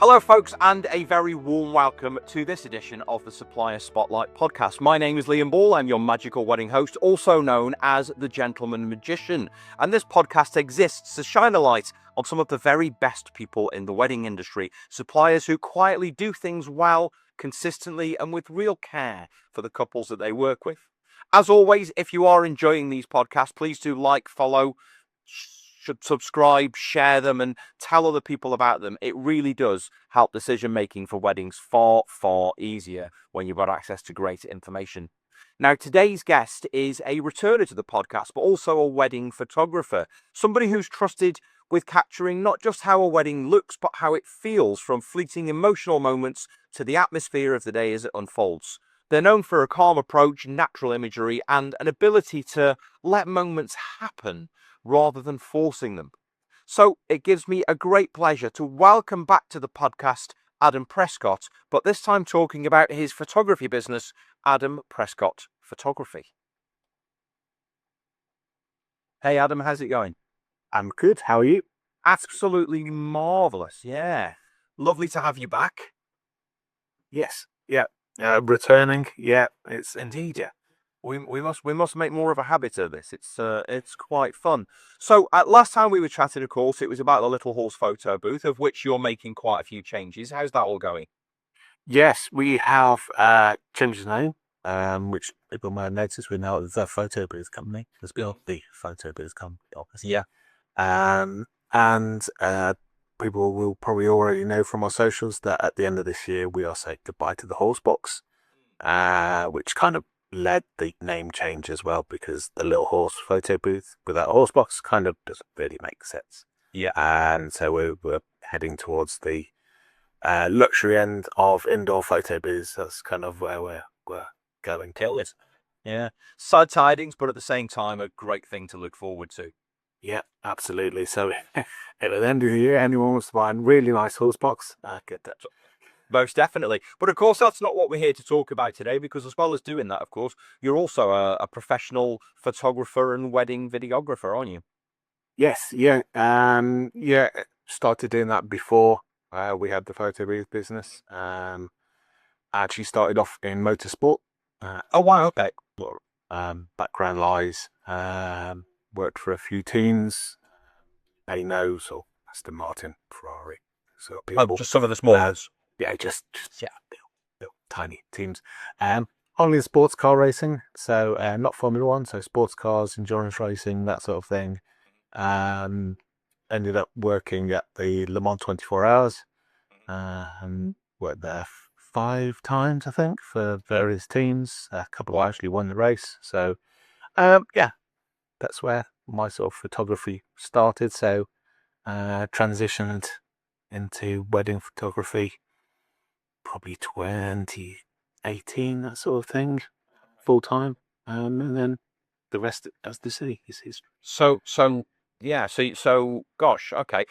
Hello folks, and a very warm welcome to this edition of the Supplier Spotlight podcast. My name is Liam Ball, I'm your magical wedding host, also known as the Gentleman Magician, and this podcast exists to shine a light on some of the very best people in the wedding industry, suppliers who quietly do things well, consistently, and with real care for the couples that they work with. As always, if you are enjoying these podcasts, please do like, follow, should subscribe, share them, and tell other people about them. It really does help decision making for weddings far, far easier when you've got access to great information. Now, today's guest is a returner to the podcast, but also a wedding photographer, somebody who's trusted with capturing not just how a wedding looks, but how it feels, from fleeting emotional moments to the atmosphere of the day as it unfolds. They're known for a calm approach, natural imagery, and an ability to let moments happen rather than forcing them. So it gives me a great pleasure to welcome back to the podcast Adam Prescott, but this time talking about his photography business, Adam Prescott Photography. Hey Adam, how's it going? I'm good. How are you? Absolutely marvellous, yeah. Lovely to have you back. Yes. Yeah. Returning. Yeah. It's Indeed, yeah. We must make more of a habit of this. It's quite fun. So last time we were chatting, of course, it was about the Little Horse photo booth, of which you're making quite a few changes. How's that all going? Yes, we have changed the name, which people might notice. We're now the Photo Booth Company. Let's be the Photo Booth Company, obviously. Yeah. And people will probably already know from our socials that at the end of this year we are saying goodbye to the horsebox, which kind of led the name change as well, because the Little Horse photo booth without a horsebox kind of doesn't really make sense. Yeah. And so we're heading towards the luxury end of indoor photo booths. That's kind of where we're going towards. Yeah. Sad tidings, but at the same time, a great thing to look forward to. Yeah, absolutely. So at the end of the year, anyone wants to buy a really nice horsebox, get that. Most definitely. But of course, that's not what we're here to talk about today, because as well as doing that, of course, you're also a professional photographer and wedding videographer, aren't you? Yes, yeah. Yeah, started doing that before we had the photo booth business. I actually started off in motorsport. Oh, wow, okay. Background lies. Worked for a few teams. Knows or Aston Martin, Ferrari. So people, just some of the small ones. Yeah, just yeah, little tiny teams. Only sports car racing, so not Formula One, so sports cars, endurance racing, that sort of thing. Ended up working at the Le Mans 24 Hours, and worked there 5 times, I think, for various teams. A couple actually won the race. So, yeah, that's where my sort of photography started. So, transitioned into wedding photography probably 2018, that sort of thing, full time. And then the rest, as the city, is history. So gosh, okay.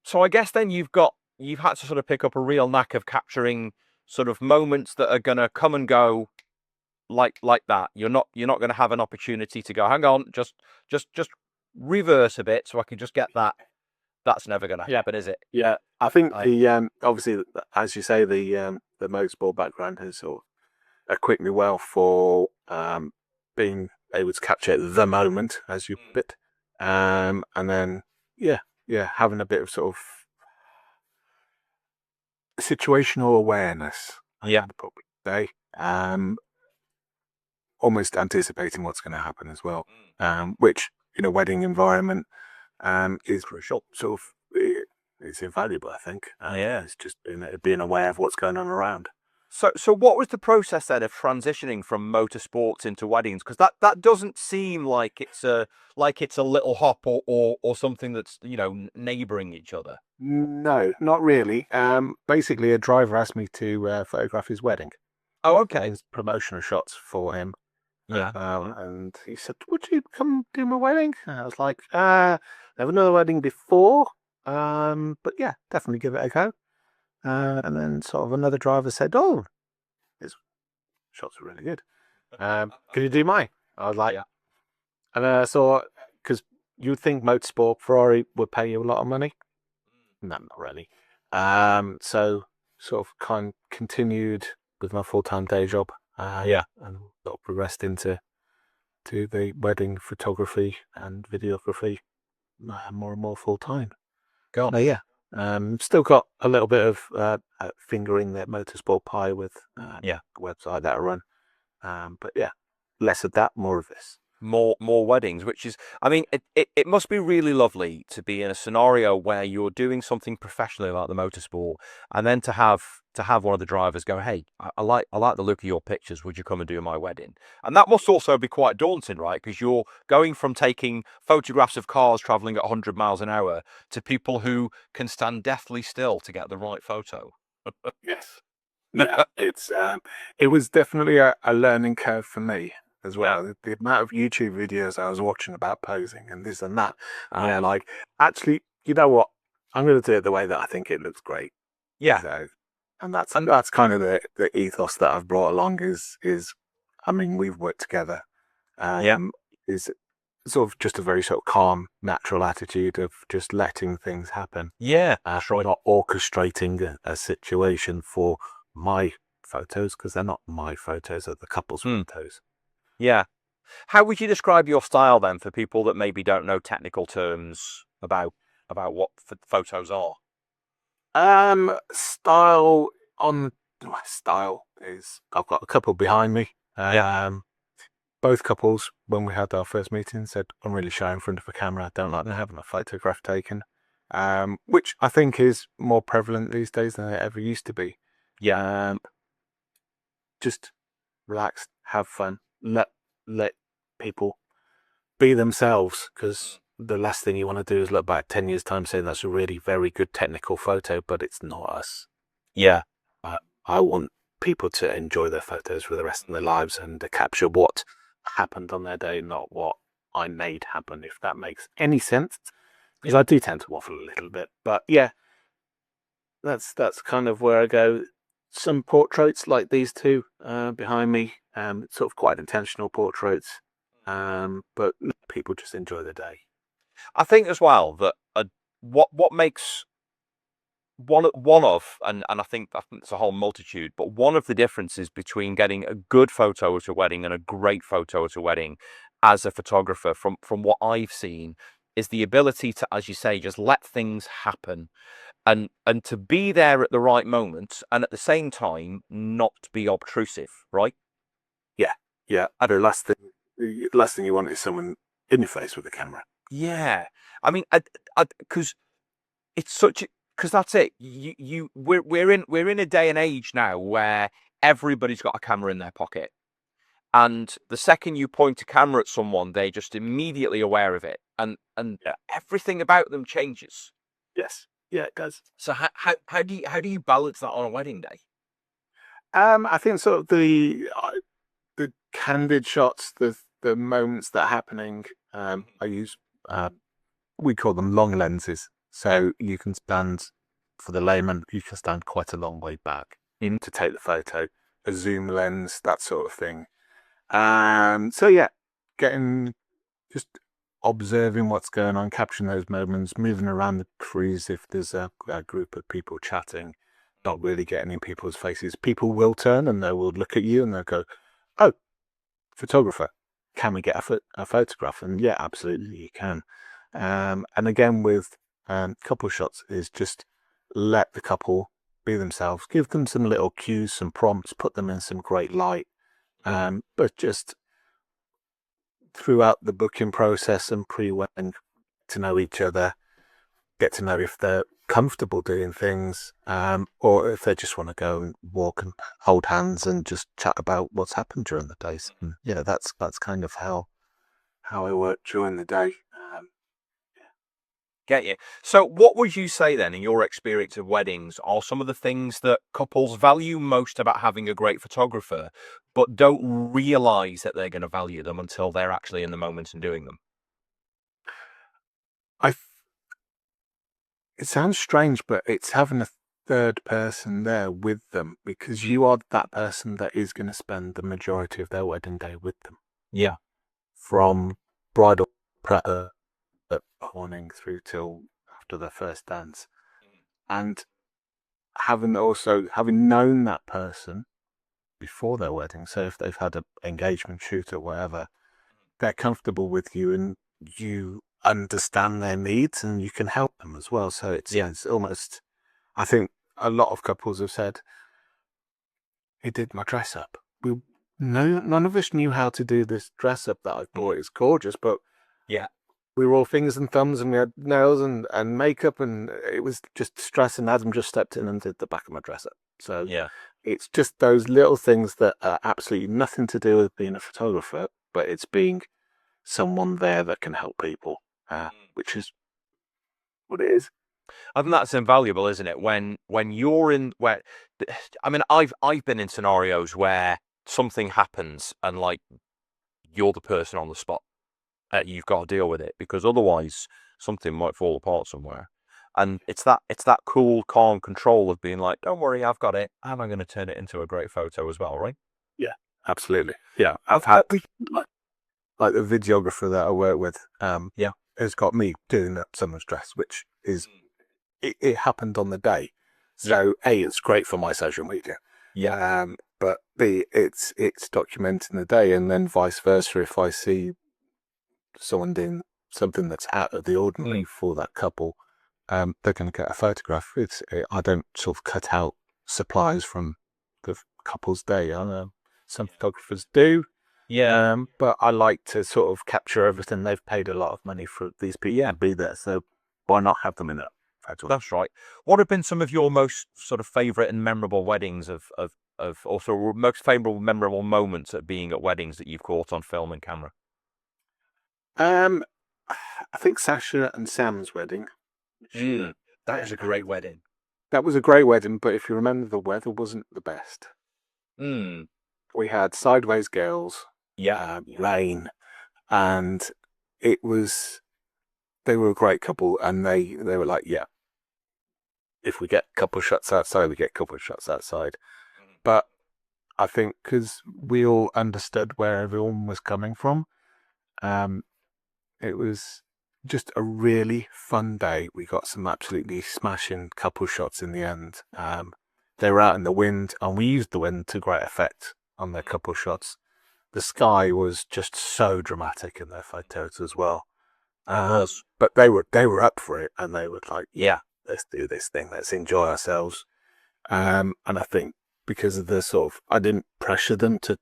So I guess then you've had to sort of pick up a real knack of capturing sort of moments that are gonna come and go like that. You're not gonna have an opportunity to go, hang on, just reverse a bit so I can just get that. That's never gonna happen, is it? Yeah, I think the obviously, as you say, the motorsport background has sort of equipped me well for being able to capture the moment, as you put it, and then having a bit of sort of situational awareness. Yeah, probably say, almost anticipating what's going to happen as well, which in a wedding environment is crucial. Sort of, it's invaluable, I think. Yeah, it's just being aware of what's going on around. So what was the process then of transitioning from motorsports into weddings? Because that doesn't seem like it's a little hop or something that's, you know, neighbouring each other. No, not really. Basically, a driver asked me to photograph his wedding. Oh, okay. His promotional shots for him. Yeah. And he said, "Would you come do my wedding?" And I was like, "I have another wedding before, but yeah, definitely give it a go." And then sort of another driver said, "Oh, his shots are really good. Can you do mine?" I was like, "Yeah." And I saw, because you'd think motorsport, Ferrari would pay you a lot of money. No, not really. So sort of continued with my full-time day job. Yeah. And sort of progressed into the wedding photography and videography more and more full-time. Go on. Yeah. Still got a little bit of fingering that motorsport pie with Yeah. the website that I run. But yeah, less of that, more of this. More weddings, which is, I mean, it must be really lovely to be in a scenario where you're doing something professionally like the motorsport, and then to have one of the drivers go, hey, I like the look of your pictures, would you come and do my wedding? And that must also be quite daunting, right? Because you're going from taking photographs of cars traveling at 100 miles an hour to people who can stand deathly still to get the right photo. Yes. No, it was definitely a learning curve for me as well. The amount of YouTube videos I was watching about posing and this and that, I'm like, actually, you know what? I'm going to do it the way that I think it looks great. Yeah. So, and that's kind of the ethos that I've brought along is, I mean, we've worked together. Is sort of just a very sort of calm, natural attitude of just letting things happen. Yeah. That's right. Not orchestrating a situation for my photos, because they're not my photos, they're the couple's photos. Yeah. How would you describe your style then for people that maybe don't know technical terms about what photos are? Style on my style is, I've got a couple behind me. Both couples, when we had our first meeting, said, I'm really shy in front of a camera. I don't like having a photograph taken. Which I think is more prevalent these days than it ever used to be. Just relax, have fun, let people be themselves, because the last thing you want to do is look back 10 years time saying that's a really very good technical photo, but it's not us. Yeah. I want people to enjoy their photos for the rest of their lives and to capture what happened on their day, not what I made happen, if that makes any sense. Because I do tend to waffle a little bit, but yeah, that's kind of where I go. Some portraits like these two behind me, sort of quite intentional portraits, but people just enjoy the day. I think as well that what makes one of and I think it's a whole multitude, but one of the differences between getting a good photo at a wedding and a great photo at a wedding as a photographer, from what I've seen, is the ability to, as you say, just let things happen and to be there at the right moment and at the same time not be obtrusive, right? Yeah. The last thing you want is someone in your face with a camera. Yeah. I mean, because it's such a, because that's it. We're in a day and age now where everybody's got a camera in their pocket, and the second you point a camera at someone, they're just immediately aware of it, and everything about them changes. Yes. Yeah, it does. So how do you balance that on a wedding day? I think sort of the candid shots, the moments that are happening. I use we call them long lenses, so you can stand, for the layman, you can stand quite a long way back in to take the photo. A zoom lens, that sort of thing. So yeah, getting just observing what's going on, capturing those moments, moving around the crews if there's a group of people chatting, not really getting in people's faces. People will turn and they will look at you and they'll go, "Oh, photographer, can we get a photograph?" And yeah, absolutely, you can. And again, with couple shots, is just let the couple be themselves, give them some little cues, some prompts, put them in some great light. But just throughout the booking process and pre-wedding, to know each other, get to know if they're comfortable doing things, or if they just want to go and walk and hold hands and just chat about what's happened during the days. And yeah, that's kind of how I work during the day. Get you. So, what would you say then, in your experience of weddings, are some of the things that couples value most about having a great photographer, but don't realize that they're going to value them until they're actually in the moment and doing them? I It sounds strange, but it's having a third person there with them, because you are that person that is going to spend the majority of their wedding day with them. Yeah. From bridal prep at morning through till after the first dance. And having known that person before their wedding, so if they've had an engagement shoot or whatever, they're comfortable with you and you understand their needs and you can help them as well. So it's almost, I think a lot of couples have said, he did my dress up. None of us knew how to do this dress up that I bought. It's gorgeous, but we were all fingers and thumbs and we had nails and makeup and it was just stress, and Adam just stepped in and did the back of my dress up. So it's just those little things that are absolutely nothing to do with being a photographer, but it's being someone there that can help people, which is what it is. I think that's invaluable, isn't it? When you're in where, I mean, I've been in scenarios where something happens and like you're the person on the spot. You've got to deal with it because otherwise something might fall apart somewhere. And it's that cool, calm control of being like, don't worry, I've got it, and I'm going to turn it into a great photo as well, right? Yeah, absolutely. Yeah, I've had like the videographer that I work with. Has got me doing someone's dress, which is it happened on the day. So it's great for my social media. But B, it's documenting the day, and then vice versa. If I see someone doing something that's out of the ordinary for that couple, they're going to get a photograph. I don't sort of cut out supplies from the couple's day. I know some photographers do. But I like to sort of capture everything. They've paid a lot of money for these people. Be there. So why not have them in that photo? That's right. What have been some of your most sort of favourite and memorable weddings of also most favourable, memorable moments at being at weddings that you've caught on film and camera? I think Sasha and Sam's wedding. That is a great wedding. That was a great wedding, but if you remember, the weather wasn't the best. We had sideways gales, rain, and they were a great couple, and they were like, if we get a couple of shots outside, we get a couple of shots outside. But I think because we all understood where everyone was coming from, it was just a really fun day. We got some absolutely smashing couple shots in the end. They were out in the wind, and we used the wind to great effect on their couple shots. The sky was just so dramatic in their photos as well. But they were up for it, and they were like, let's do this thing. Let's enjoy ourselves. And I think because of the sort of, I didn't pressure them to,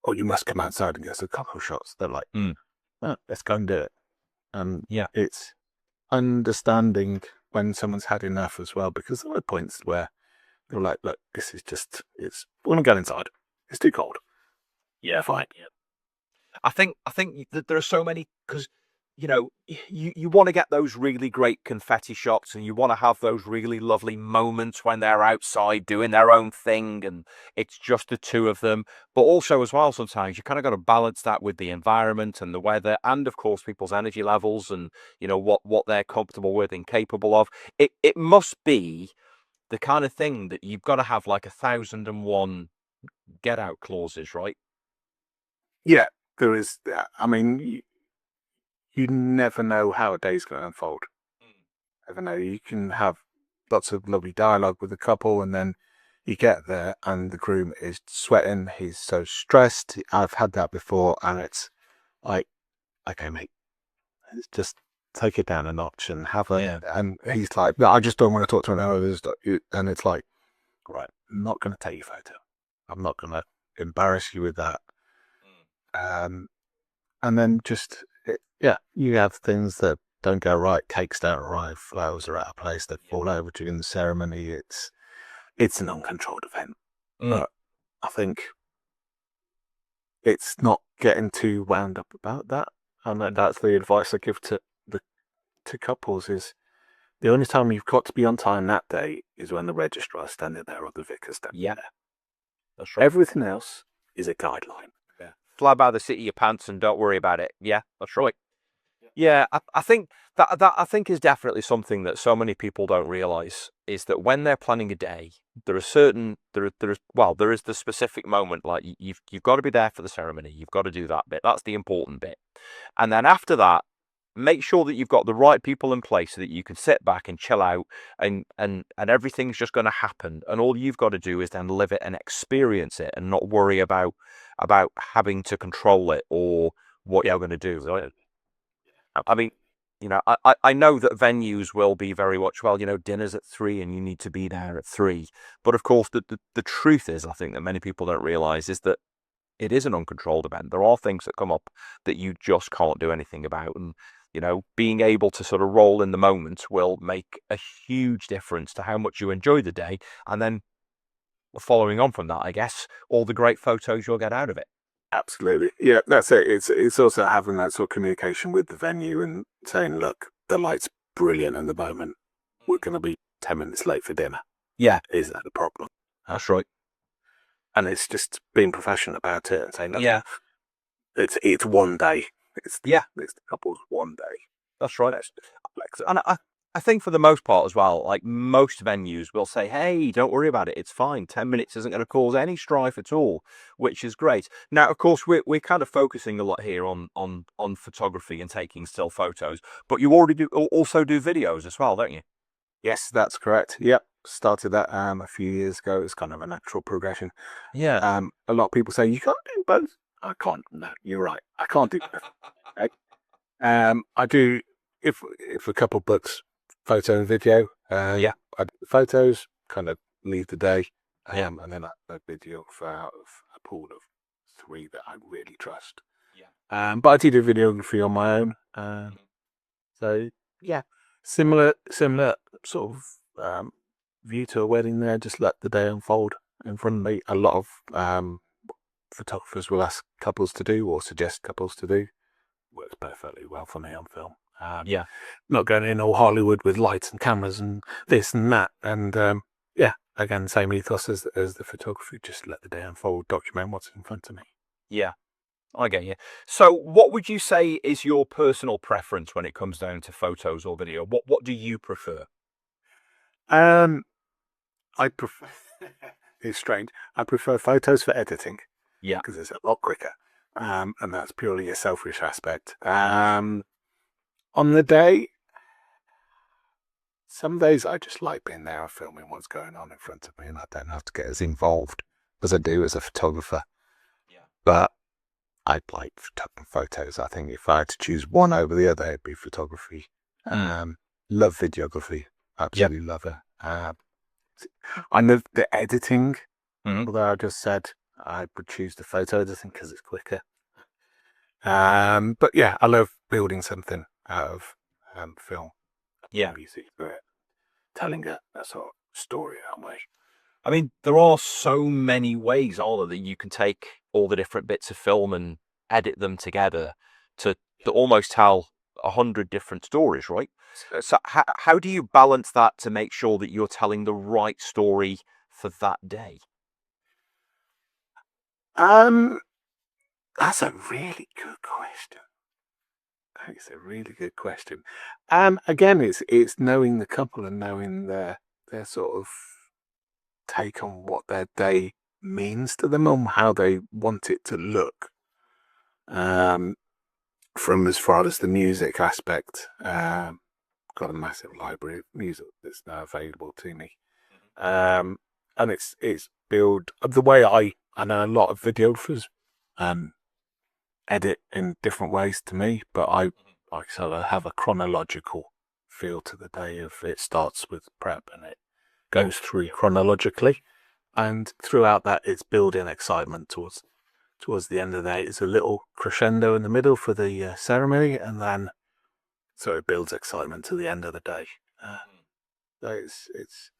you must come outside and get some couple shots. They're like, let's go and do it. And it's understanding when someone's had enough as well, because there were points where they were like, look, this is just, we're going to go inside. It's too cold. Yeah, fine. I think that there are so many, because you want to get those really great confetti shots, and you want to have those really lovely moments when they're outside doing their own thing and it's just the two of them. But also as well, sometimes you kind of got to balance that with the environment and the weather, and of course people's energy levels and what they're comfortable with and capable of. It must be the kind of thing that you've got to have like 1,001 get out clauses, right? Yeah, there is. I mean, you never know how a day's going to unfold. Never know. You can have lots of lovely dialogue with a couple, and then you get there and the groom is sweating. He's so stressed. I've had that before, and it's like, okay, mate, let's just take it down a notch and have a. And he's like, no, I just don't want to talk to another. And it's like, right, I'm not going to take your photo. I'm not going to embarrass you with that. And then just, you have things that don't go right. Cakes don't arrive. Flowers are out of place. They fall over during the ceremony. It's an uncontrolled event. But I think it's not getting too wound up about that. And that's the advice I give to couples is the only time you've got to be on time that day is when the registrar is standing there or the vicar's standing there. That's right. Everything else is a guideline. Fly by the seat of your pants and don't worry about it. Yeah, that's right. Yeah, I think that I think is definitely something that so many people don't realise is that when they're planning a day, there is the specific moment, like you've got to be there for the ceremony. You've got to do that bit. That's the important bit. And then after that, make sure that you've got the right people in place so that you can sit back and chill out, and everything's just going to happen, and all you've got to do is then live it and experience it and not worry about having to control it or what you're going to do. I mean, I know that venues will be very much, well, dinner's at 3 and you need to be there at 3. But of course, the truth is, I think that many people don't realize, is that it is an uncontrolled event. There are things that come up that you just can't do anything about. And, being able to sort of roll in the moment will make a huge difference to how much you enjoy the day. And then following on from that, I guess, all the great photos you'll get out of it. Absolutely. Yeah, that's it. It's also having that sort of communication with the venue and saying, look, the light's brilliant at the moment. We're going to be 10 minutes late for dinner. Yeah. Is that a problem? That's right. And it's just being professional about it and saying, look, yeah, it's one day. It's the couple's one day. That's right. And I think for the most part as well, like most venues will say, hey, don't worry about it. It's fine. 10 minutes isn't going to cause any strife at all, which is great. Now, of course, we're kind of focusing a lot here on photography and taking still photos, but you already also do videos as well, don't you? Yes, that's correct. Yep. Started that a few years ago. It's kind of a natural progression. Yeah. A lot of people say, you can't do both. I can't. No, you're right. I can't do both. Okay. I do, if a couple books photo and video, I do the photos, kind of leave the day, and then I upload video out of a pool of 3 that I really trust. Yeah. But I do videography on my own. So yeah, similar sort of view to a wedding there. Just let the day unfold in front of me. A lot of photographers will ask couples to do or suggest couples to do. Works perfectly well for me on film. Not going in all Hollywood with lights and cameras and this and that. And again, same ethos as the photography. Just let the day unfold, document what's in front of me. Yeah, I get you. So what would you say is your personal preference when it comes down to photos or video? What do you prefer? I prefer, it's strange, I prefer photos for editing. Yeah. Because it's a lot quicker. And that's purely a selfish aspect. On the day, some days I just like being there and filming what's going on in front of me, and I don't have to get as involved as I do as a photographer. Yeah. But I'd like photos. I think if I had to choose one over the other, it'd be photography. Love videography. Absolutely love it. I love the editing, although I just said I would choose the photo editing because it's quicker. But yeah, I love building something out of film. Yeah. Music to it, telling a sort of story that way. I mean, there are so many ways, Ola, that you can take all the different bits of film and edit them together to almost tell 100 different stories, right? So how do you balance that to make sure that you're telling the right story for that day? That's a really good question. It's a really good question. Again, it's knowing the couple and knowing their sort of take on what their day means to them and how they want it to look. From as far as the music aspect, got a massive library of music that's now available to me. And it's built the way I know a lot of videographers edit in different ways to me, but I sort of have a chronological feel to the day. Of it starts with prep and it goes through chronologically, and throughout that it's building excitement towards the end of the day. It's a little crescendo in the middle for the ceremony, and then so it builds excitement to the end of the day. It's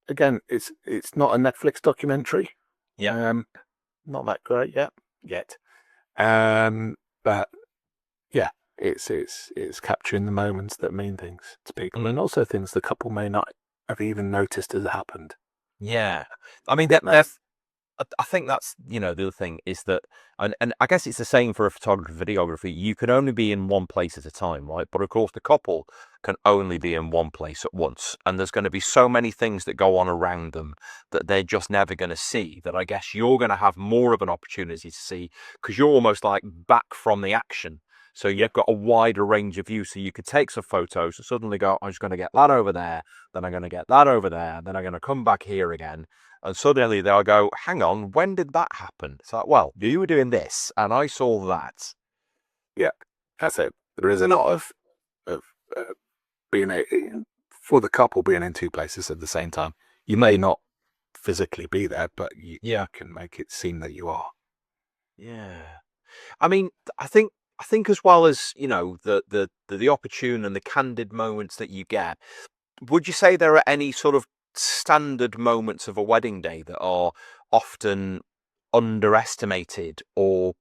again, it's not a Netflix documentary. Yeah. Not that great yet. But yeah, it's capturing the moments that mean things to people, and also things the couple may not have even noticed has happened. Yeah. I mean, I think that's, the other thing is that, and I guess it's the same for a photographer, videography. You can only be in one place at a time, right? But of course, the couple can only be in one place at once. And there's going to be so many things that go on around them that they're just never going to see, that I guess you're going to have more of an opportunity to see, because you're almost like back from the action. So you've got a wider range of view. So you could take some photos and suddenly go, I'm just going to get that over there. Then I'm going to get that over there. Then I'm going to come back here again. And suddenly they'll go, hang on, when did that happen? It's like, well, you were doing this and I saw that. Yeah, that's it. There is a lot of being for the couple being in two places at the same time. You may not physically be there, but you can make it seem that you are. Yeah. I mean, I think as well as, you know, the opportune and the candid moments that you get, would you say there are any sort of standard moments of a wedding day that are often underestimated, or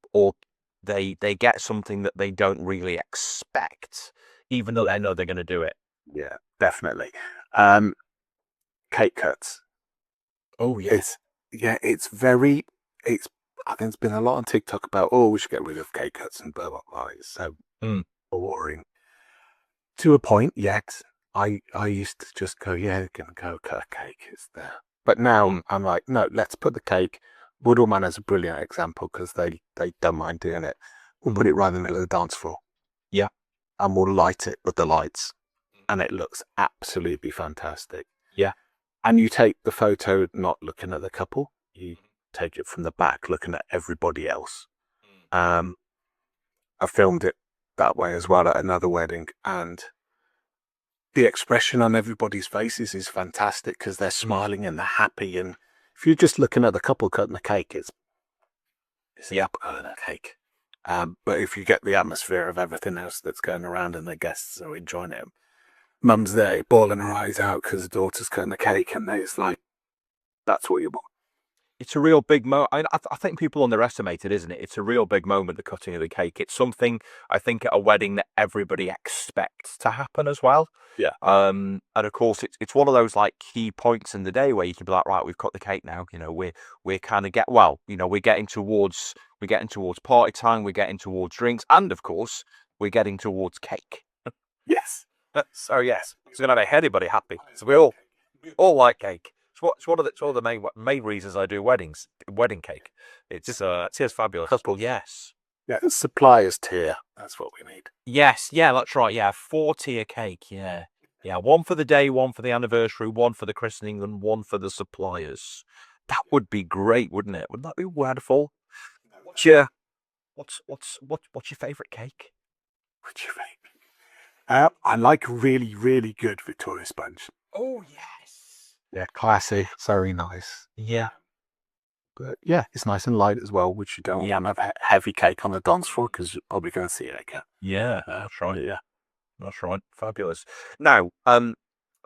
they get something that they don't really expect, even though they know they're going to do it? Yeah, definitely. Cake cuts. Oh yeah. It's I think there's been a lot on TikTok about, we should get rid of cake cuts and blah blah blah. It's so boring. To a point, yes. I used to just go, gonna go cut a cake. It's there. But now I'm like, no, let's put the cake. Woodleman is a brilliant example because they don't mind doing it. We'll put it right in the middle of the dance floor. Yeah. And we'll light it with the lights. And it looks absolutely fantastic. Yeah. And you take the photo not looking at the couple. You take it from the back looking at everybody else. I filmed it that way as well at another wedding, and the expression on everybody's faces is fantastic because they're smiling and they're happy. And if you're just looking at the couple cutting the cake, it's the up cutting the cake. But if you get the atmosphere of everything else that's going around and the guests are enjoying it, mum's there bawling her eyes out because the daughter's cutting the cake, and it's like, that's what you want. It's a real big moment. I think people underestimate it, isn't it? It's a real big moment, the cutting of the cake. It's something, I think, at a wedding that everybody expects to happen as well. Yeah. And of course, it's one of those like key points in the day where you can be like, right, we've cut the cake now. You know, we're kind of we're getting towards party time. We're getting towards drinks, and of course, we're getting towards cake. Yes. So yes, it's going to make anybody happy. So we all like cake. It's one of the main reasons I do weddings. Wedding cake. It's fabulous. Couple. Yes. Yeah, suppliers tier. That's what we need. Yes. Yeah, that's right. Yeah, 4-tier cake. Yeah. Yeah, one for the day, one for the anniversary, one for the christening, and one for the suppliers. That would be great, wouldn't it? Wouldn't that be wonderful? What's your favourite cake? What's your favourite? I like really, really good Victoria sponge. Oh yes. Yeah, classy, very nice. Yeah. But yeah, it's nice and light as well, which you don't want to have heavy cake on the dance floor because you're probably going to see it again. Yeah, that's right. Yeah. That's right. Fabulous. Now,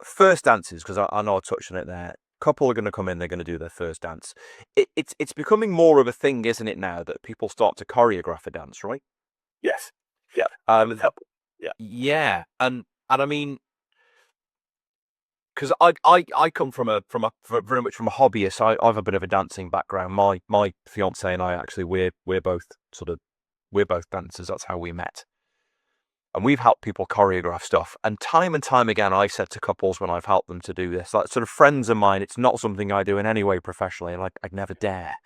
first dances, because I know I touched on it there. Couple are going to come in, they're going to do their first dance. It's becoming more of a thing, isn't it, now that people start to choreograph a dance, right? Yes. Yeah. Yeah. And I mean, because I come from very much from a hobbyist. I have a bit of a dancing background. My fiance and I actually we're both dancers. That's how we met. And we've helped people choreograph stuff. And time again, I said to couples when I've helped them to do this, like sort of friends of mine, it's not something I do in any way professionally. Like I'd never dare.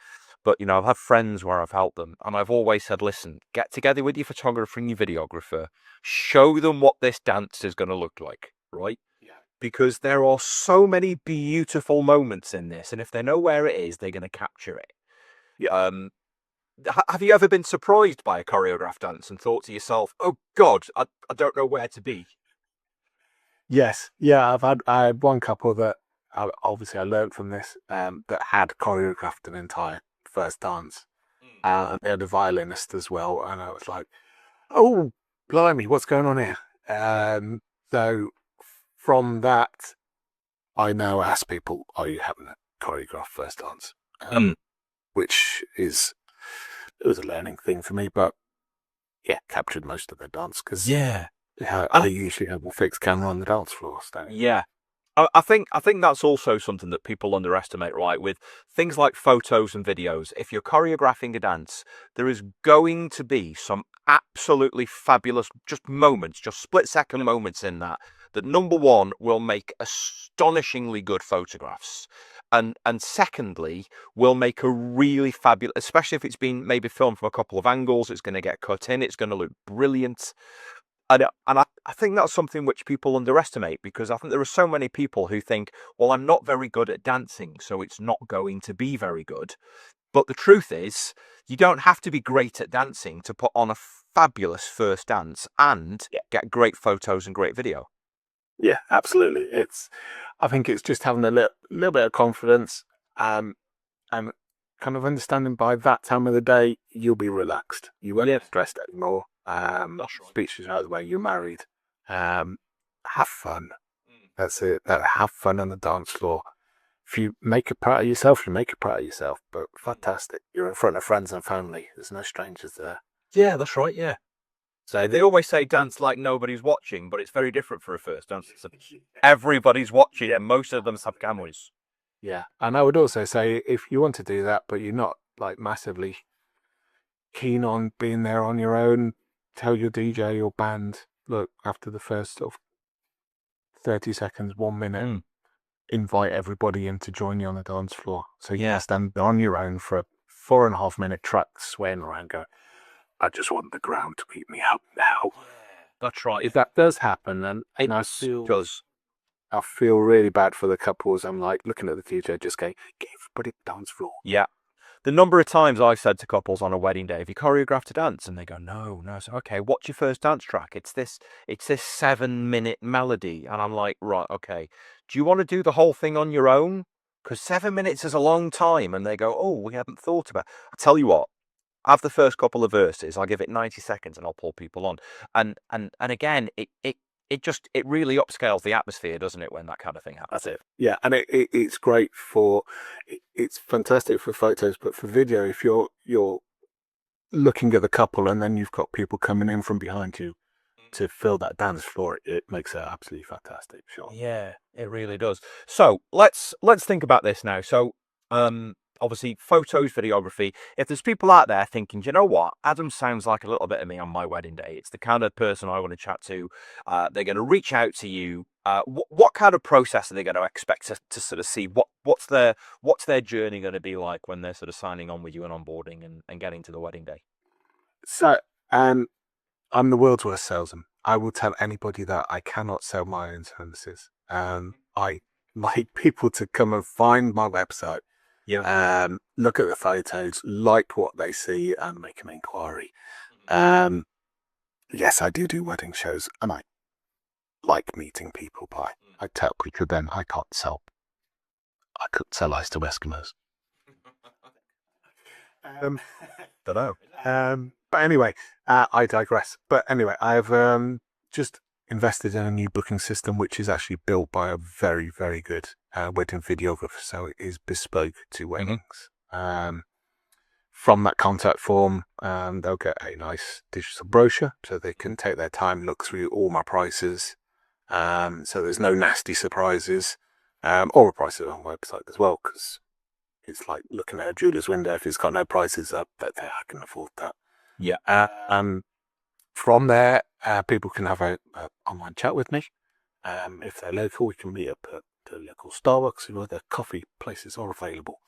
But, you know, I've had friends where I've helped them. And I've always said, listen, get together with your photographer and your videographer. Show them what this dance is going to look like, right? Yeah. Because there are so many beautiful moments in this. And if they know where it is, they're going to capture it. Yeah. Have you ever been surprised by a choreographed dance and thought to yourself, oh, God, I don't know where to be? Yes. Yeah, I had one couple that obviously I learned from this that had choreographed an entire first dance. And they had a violinist as well. And I was like, oh, blimey, what's going on here? So from that, I now ask people, are you having a choreographed first dance? Which is... it was a learning thing for me, but yeah, captured most of the dance because I usually have a fixed camera on the dance floor. So. Yeah, I think that's also something that people underestimate, right? With things like photos and videos, if you're choreographing a dance, there is going to be some absolutely fabulous just moments, just split-second moments in that number one will make astonishingly good photographs. And secondly, will make a really fabulous, especially if it's been maybe filmed from a couple of angles, it's going to get cut in, it's going to look brilliant. And I think that's something which people underestimate, because I think there are so many people who think, well, I'm not very good at dancing, so it's not going to be very good. But the truth is, you don't have to be great at dancing to put on a fabulous first dance and get great photos and great video. Yeah, absolutely. I think it's just having a little bit of confidence, and kind of understanding by that time of the day, you'll be relaxed. You won't get stressed anymore. That's right. Speeches out of the way. You're married. Have fun. That's it. Have fun on the dance floor. If you make it part of yourself, you make it part of yourself. But fantastic. You're in front of friends and family. There's no strangers there. Yeah, that's right. Yeah. So they always say dance like nobody's watching, but it's very different for a first dance. Everybody's watching, and most of them have cameras. Yeah, and I would also say, if you want to do that, but you're not like massively keen on being there on your own, tell your DJ or band, look, after the first sort of 30 seconds, 1 minute, invite everybody in to join you on the dance floor. So you can stand on your own for a 4.5 minute track, swaying around, go, I just want the ground to beat me up now. That's right. If that does happen, and I feel really bad for the couples. I'm like looking at the DJ, just going, get everybody the dance floor. Yeah. The number of times I've said to couples on a wedding day, have you choreographed a dance? And they go, no. So, okay, what's your first dance track? It's this 7-minute melody. And I'm like, right, okay. Do you want to do the whole thing on your own? Because 7 minutes is a long time. And they go, oh, we haven't thought about it. I'll tell you what, have the first couple of verses. I'll give it 90 seconds and I'll pull people on. And again, it really upscales the atmosphere, doesn't it, when that kind of thing happens? That's it. Yeah, and it's great it's fantastic for photos, but for video, if you're looking at the couple and then you've got people coming in from behind you to fill that dance floor, it makes it absolutely fantastic. Sure. Yeah, it really does. So let's think about this now. So obviously photos, videography. If there's people out there thinking, do you know what, Adam sounds like a little bit of me on my wedding day. It's the kind of person I want to chat to. They're going to reach out to you. What kind of process are they going to expect to sort of see? What's their journey going to be like when they're sort of signing on with you and onboarding and getting to the wedding day? So, I'm the world's worst salesman. I will tell anybody that I cannot sell my own services. I like people to come and find my website. Yeah. Look at the photos, like what they see, and make an inquiry. Yes, I do wedding shows, and I like meeting people. But I tell people then I couldn't sell ice to Eskimos. Don't know. But anyway, I digress. But anyway, I've just invested in a new booking system, which is actually built by a very, very good wedding videographer. So it is bespoke to weddings. From that contact form, they'll get a nice digital brochure so they can take their time, look through all my prices. So there's no nasty surprises, or a prices on the website as well, because it's like looking at a jeweler's window. If it's got no prices up, I can afford that. Yeah. From there, people can have a online chat with me. If they're local, we can meet up at the local Starbucks, where the coffee places are available.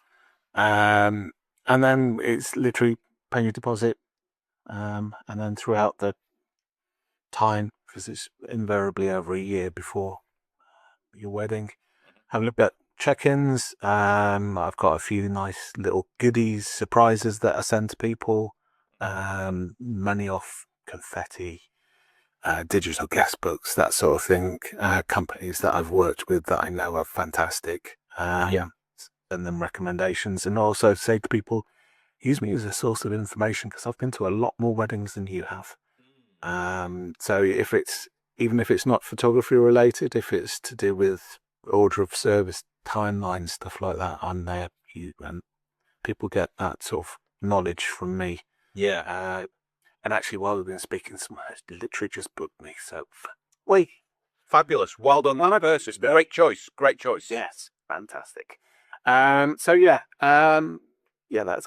And then it's literally paying your deposit, and then throughout the time, because it's invariably over a year before your wedding, have a look at check-ins. I've got a few nice little goodies, surprises that I send to people. Money off, confetti, digital guest books, that sort of thing. Companies that I've worked with that I know are fantastic. Send them recommendations, and also say to people, use me as a source of information, because I've been to a lot more weddings than you have. So even if it's not photography related, if it's to do with order of service, timeline, stuff like that, I'm there. And people get that sort of knowledge from me. Yeah. And actually, while we've been speaking, someone has literally just booked me. So, Fabulous. Well done, anniversary. Great choice. Yes, fantastic. That's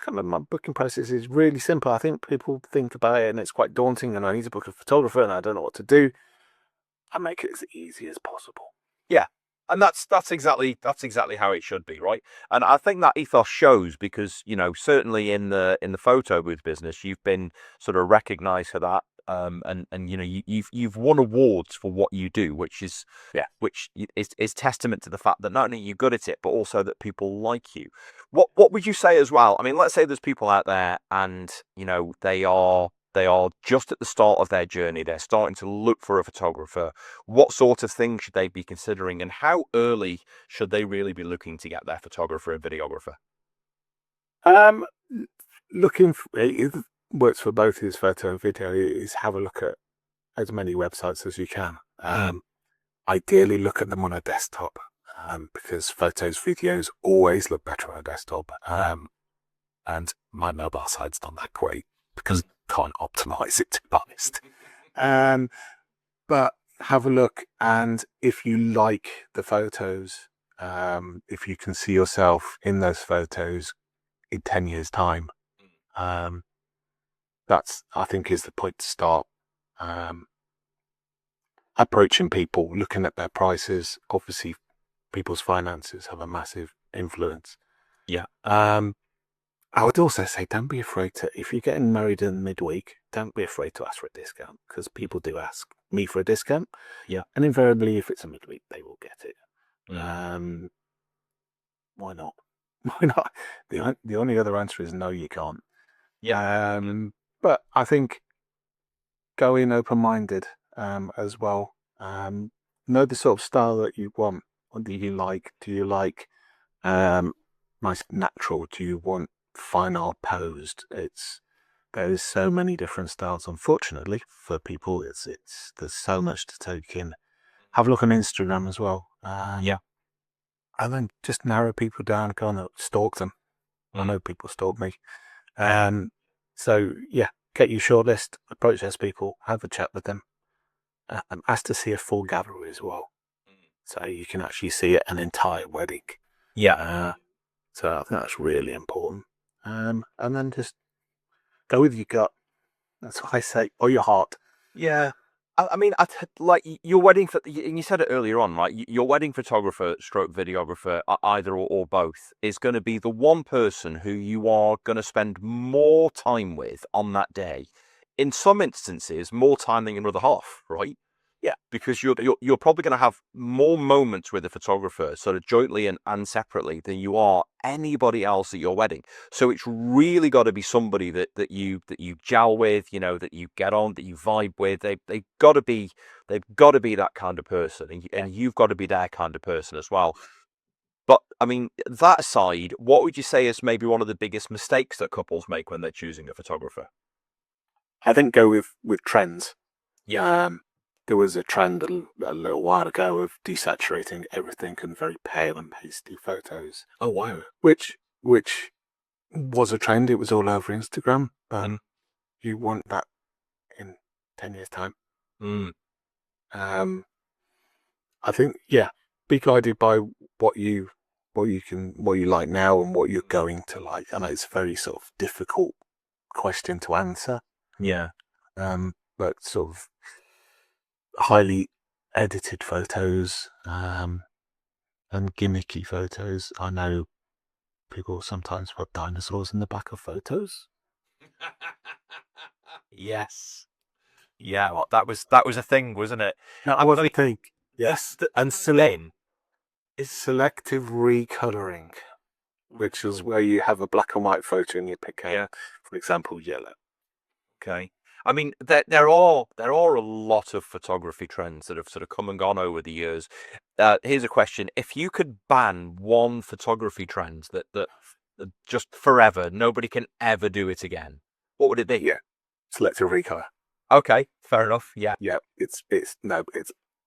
kind of my booking process is really simple. I think people think about it and it's quite daunting, and I need to book a photographer and I don't know what to do. I make it as easy as possible. Yeah. And that's exactly how it should be, right? And I think that ethos shows because certainly in the photo booth business, you've been sort of recognised for that, and you've won awards for what you do, which is is testament to the fact that not only you're good at it, but also that people like you. What would you say as well? I mean, let's say there's people out there, and they are just at the start of their journey. They're starting to look for a photographer. What sort of things should they be considering, and how early should they really be looking to get their photographer and videographer? Um, looking for, it works for both his photo and video. Is have a look at as many websites as you can. Ideally, look at them on a desktop, because photos, videos always look better on a desktop. And my mobile side's not that great because I can't optimize it, to be honest. But have a look, and if you like the photos, if you can see yourself in those photos in 10 years' time, that's, I think, is the point to start. Approaching people, looking at their prices. Obviously, people's finances have a massive influence. Yeah. I would also say, don't be afraid to, if you're getting married in midweek, don't be afraid to ask for a discount, because people do ask me for a discount. Yeah. And invariably, if it's a midweek, they will get it. Yeah. Why not? Why not? The only other answer is no, you can't. Yeah. But I think go in open-minded as well. Know the sort of style that you want. What do you like? Do you like nice natural? Do you want fine art posed? There's so many different styles. Unfortunately for people, there's so much to take in. Have a look on Instagram as well. Yeah. And then just narrow people down, kind of stalk them. I know people stalk me. So yeah, get your shortlist, approach those people, have a chat with them, and ask to see a full gallery as well, so you can actually see an entire wedding. Yeah. So I think that's really important. And then just go with your gut. That's what I say, or your heart. Yeah. I mean, like your wedding, and you said it earlier on, right? Your wedding photographer, stroke videographer, either or both, is going to be the one person who you are going to spend more time with on that day. In some instances, more time than your other half, right? Yeah. Because you're probably going to have more moments with the photographer, sort of jointly and separately, than you are anybody else at your wedding. So it's really got to be somebody that you gel with, that you get on, that you vibe with. They've got to be that kind of person, and you've got to be their kind of person as well. But I mean, that aside, what would you say is maybe one of the biggest mistakes that couples make when they're choosing a photographer? I think go with trends. Yeah. There was a trend a little while ago of desaturating everything and very pale and pasty photos. Oh wow. Which was a trend. It was all over Instagram. You want that in 10 years' time. I think, be guided by what you like now and what you're going to like. I know it's a very sort of difficult question to answer. Yeah. But sort of highly edited photos, and gimmicky photos. I know people sometimes put dinosaurs in the back of photos. Yes. Yeah, well, that was a thing, wasn't it? Now, I wasn't think. Yes, and Celine is selective recoloring, which is where you have a black and white photo and you pick out, for example, yellow. Okay. I mean, there are a lot of photography trends that have sort of come and gone over the years. Here's a question: if you could ban one photography trend that just forever, nobody can ever do it again, what would it be? Yeah, selective recolor. Okay, fair enough. Yeah. Yeah, it's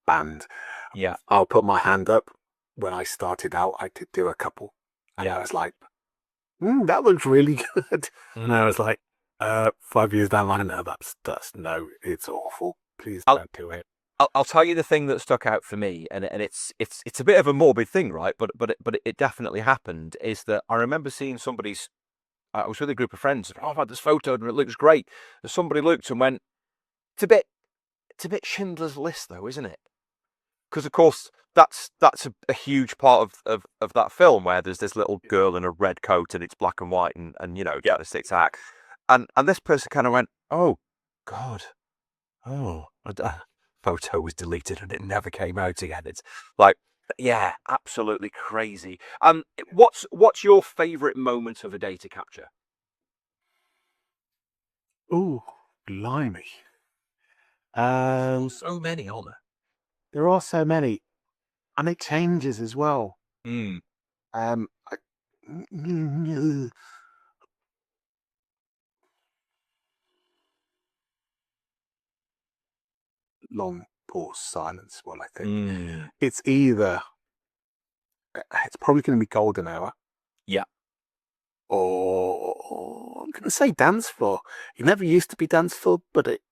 banned. Yeah. I'll put my hand up. When I started out, I did do a couple, and I was like, that looks really good. And I was like, 5 years down the line, no, that's no, it's awful. Please don't do it. I'll tell you the thing that stuck out for me, and it's a bit of a morbid thing, right? But it definitely happened. Is that I remember seeing somebody's. I was with a group of friends. Oh, I've had this photo and it looks great. And somebody looked and went, it's a bit Schindler's List, though, isn't it? Because of course that's a huge part of that film, where there's this little girl in a red coat and it's black and white, and you know, kind of sticks out. And this person kind of went, oh God, oh, photo was deleted and it never came out again. It's like, yeah, absolutely crazy. What's your favourite moment of a data capture? Ooh, blimey. So many, aren't There are so many, and it changes as well. there? I, long pause, silence. Well, I think it's either it's probably going to be golden hour. Yeah. Or I'm going to say dance floor. It never used to be dance floor, but it's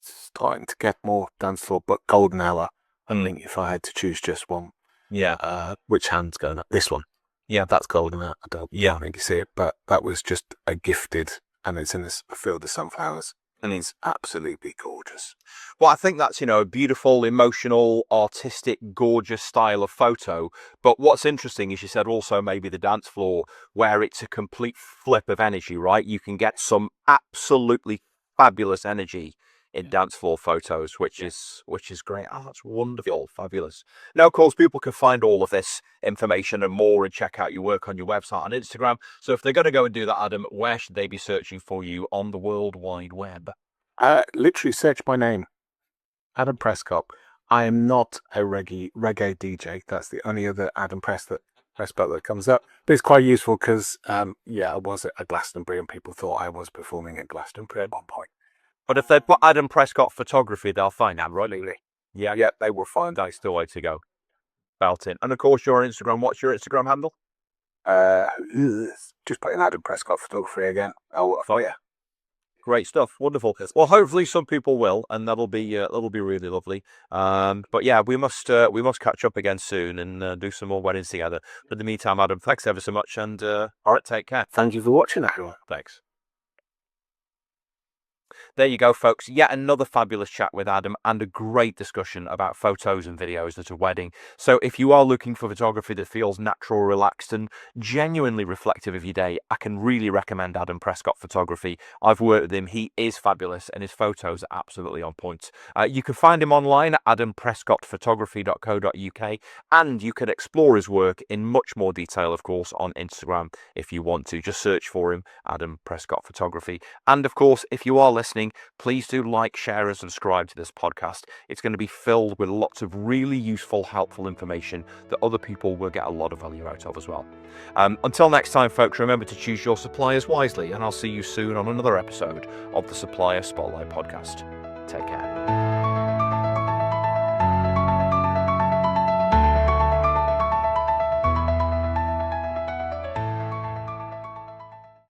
starting to get more dance floor. But golden hour. I think if I had to choose just one, Yeah. which hand's going up? This one. Yeah. That's golden hour. I don't think you see it, but that was just a gifted, and it's in a field of sunflowers, and it's absolutely gorgeous. Well, I think that's, you know, a beautiful, emotional, artistic, gorgeous style of photo. But what's interesting is you said also maybe the dance floor, where it's a complete flip of energy, right? You can get some absolutely fabulous energy in dance floor photos, which is great. Oh, that's wonderful, fabulous. Now, of course, people can find all of this information and more and check out your work on your website and Instagram. So if they're going to go and do that, Adam, where should they be searching for you on the World Wide Web? Literally search my name, Adam Prescott. I am not a reggae DJ. That's the only other Adam Prescott that comes up. But it's quite useful because, I was at Glastonbury and people thought I was performing at Glastonbury at one point. But if they put Adam Prescott photography, they'll find Adam, right? Yeah, they will find. That's the way to go. Belting. And of course, your Instagram. What's your Instagram handle? Just put in Adam Prescott photography again. Oh, yeah. Great stuff, wonderful. Well, hopefully some people will, and that'll be really lovely. But yeah, we must catch up again soon and do some more weddings together. But in the meantime, Adam, thanks ever so much, and all right, take care. Thank you for watching, everyone. Thanks. There you go, folks. Yet another fabulous chat with Adam and a great discussion about photos and videos at a wedding. So if you are looking for photography that feels natural, relaxed, and genuinely reflective of your day, I can really recommend Adam Prescott Photography. I've worked with him. He is fabulous, and his photos are absolutely on point. You can find him online at adamprescottphotography.co.uk, and you can explore his work in much more detail, of course, on Instagram if you want to. Just search for him, Adam Prescott Photography. And of course, if you are listening, please do like, share, and subscribe to this podcast. It's going to be filled with lots of really useful, helpful information that other people will get a lot of value out of as well. Until next time, folks, remember to choose your suppliers wisely, and I'll see you soon on another episode of the Supplier Spotlight Podcast. Take care.